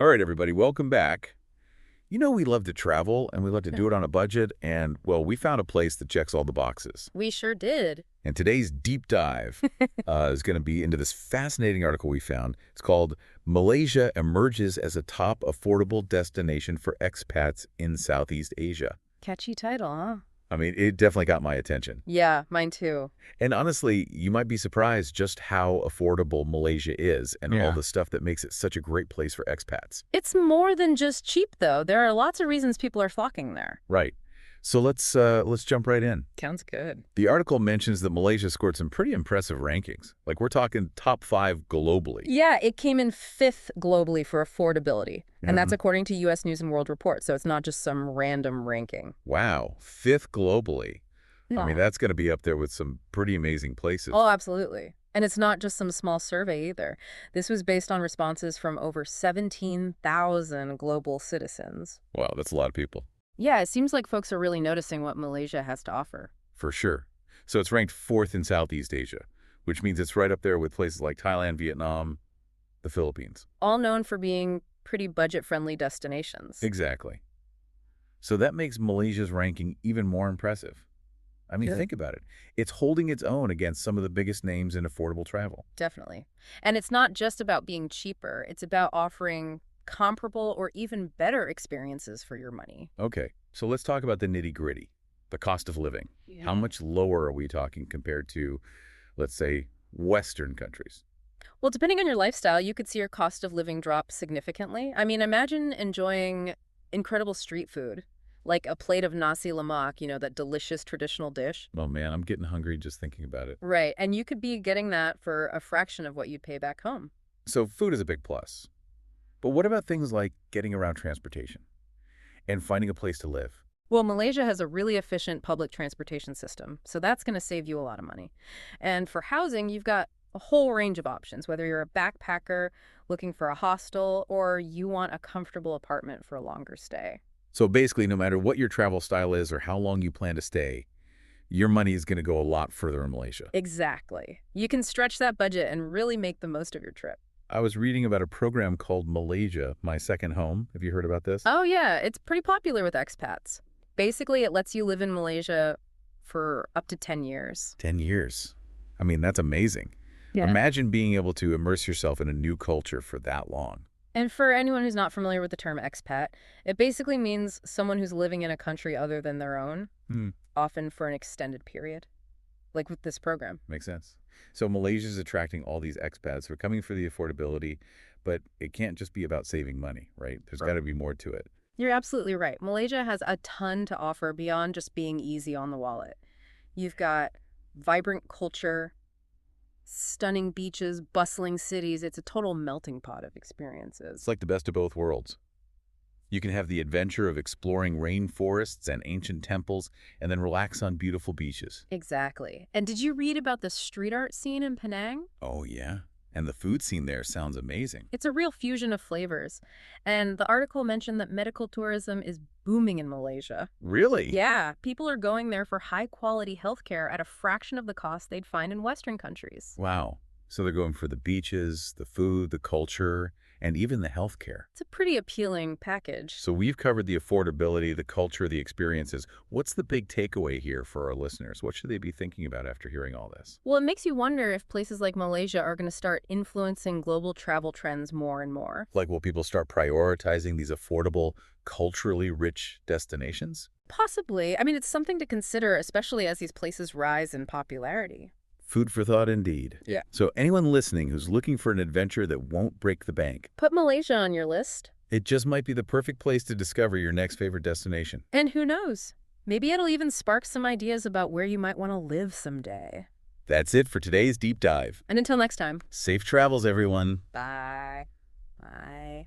All right, everybody, welcome back. We love to travel and we love to do it on a budget. And, well, we found a place that checks all the boxes. We sure did. And today's deep dive is going to be into this fascinating article we found. It's called Malaysia Emerges as a Top Affordable Destination for Expats in Southeast Asia. Catchy title, huh? I mean, it definitely got my attention. Yeah, mine too. And honestly, you might be surprised just how affordable Malaysia is and all the stuff that makes it such a great place for expats. It's more than just cheap, though. There are lots of reasons people are flocking there. Right. So let's jump right in. Sounds good. The article mentions that Malaysia scored some pretty impressive rankings. Like, we're talking top 5 globally. Yeah, it came in 5th globally for affordability. And that's according to U.S. News and World Report, so it's not just some random ranking. Wow, 5th globally. Yeah. I mean, that's going to be up there with some pretty amazing places. Oh, absolutely. And it's not just some small survey either. This was based on responses from over 17,000 global citizens. Wow, that's a lot of people. Yeah, it seems like folks are really noticing what Malaysia has to offer. For sure. So it's ranked 4th in Southeast Asia, which means it's right up there with places like Thailand, Vietnam, the Philippines. All known for being pretty budget-friendly destinations. Exactly. So that makes Malaysia's ranking even more impressive. I mean, think about it. It's holding its own against some of the biggest names in affordable travel. Definitely. And it's not just about being cheaper. It's about offering comparable or even better experiences for your money. Okay, so let's talk about the nitty-gritty, the cost of living. Yeah. How much lower are we talking compared to, let's say, Western countries? Well, depending on your lifestyle, you could see your cost of living drop significantly. I mean, imagine enjoying incredible street food, like a plate of nasi lemak, that delicious traditional dish. Oh man, I'm getting hungry just thinking about it. Right, and you could be getting that for a fraction of what you'd pay back home. So food is a big plus. But what about things like getting around transportation and finding a place to live? Well, Malaysia has a really efficient public transportation system, so that's going to save you a lot of money. And for housing, you've got a whole range of options, whether you're a backpacker looking for a hostel or you want a comfortable apartment for a longer stay. So basically, no matter what your travel style is or how long you plan to stay, your money is going to go a lot further in Malaysia. Exactly. You can stretch that budget and really make the most of your trip. I was reading about a program called Malaysia, My Second Home. Have you heard about this? Oh, yeah. It's pretty popular with expats. Basically, it lets you live in Malaysia for up to 10 years. 10 years. I mean, that's amazing. Yeah. Imagine being able to immerse yourself in a new culture for that long. And for anyone who's not familiar with the term expat, it basically means someone who's living in a country other than their own, often for an extended period, like with this program. Makes sense. So Malaysia's attracting all these expats who are coming for the affordability, but it can't just be about saving money, right? There's got to be more to it. You're absolutely right. Malaysia has a ton to offer beyond just being easy on the wallet. You've got vibrant culture, stunning beaches, bustling cities. It's a total melting pot of experiences. It's like the best of both worlds. You can have the adventure of exploring rainforests and ancient temples and then relax on beautiful beaches. Exactly. And did you read about the street art scene in Penang? Oh, yeah. And the food scene there sounds amazing. It's a real fusion of flavors. And the article mentioned that medical tourism is booming in Malaysia. Really? Yeah, people are going there for high-quality healthcare at a fraction of the cost they'd find in Western countries. Wow. So they're going for the beaches, the food, the culture, and even the healthcare. It's a pretty appealing package. So we've covered the affordability, the culture, the experiences. What's the big takeaway here for our listeners? What should they be thinking about after hearing all this? Well, it makes you wonder if places like Malaysia are going to start influencing global travel trends more and more. Like, will people start prioritizing these affordable, culturally rich destinations? Possibly. I mean, it's something to consider, especially as these places rise in popularity. Food for thought indeed. Yeah. So anyone listening who's looking for an adventure that won't break the bank, Put Malaysia on your list. it just might be the perfect place to discover your next favorite destination. And who knows? Maybe it'll even spark some ideas about where you might want to live someday. That's it for today's deep dive. And until next time. Safe travels, everyone. Bye. Bye.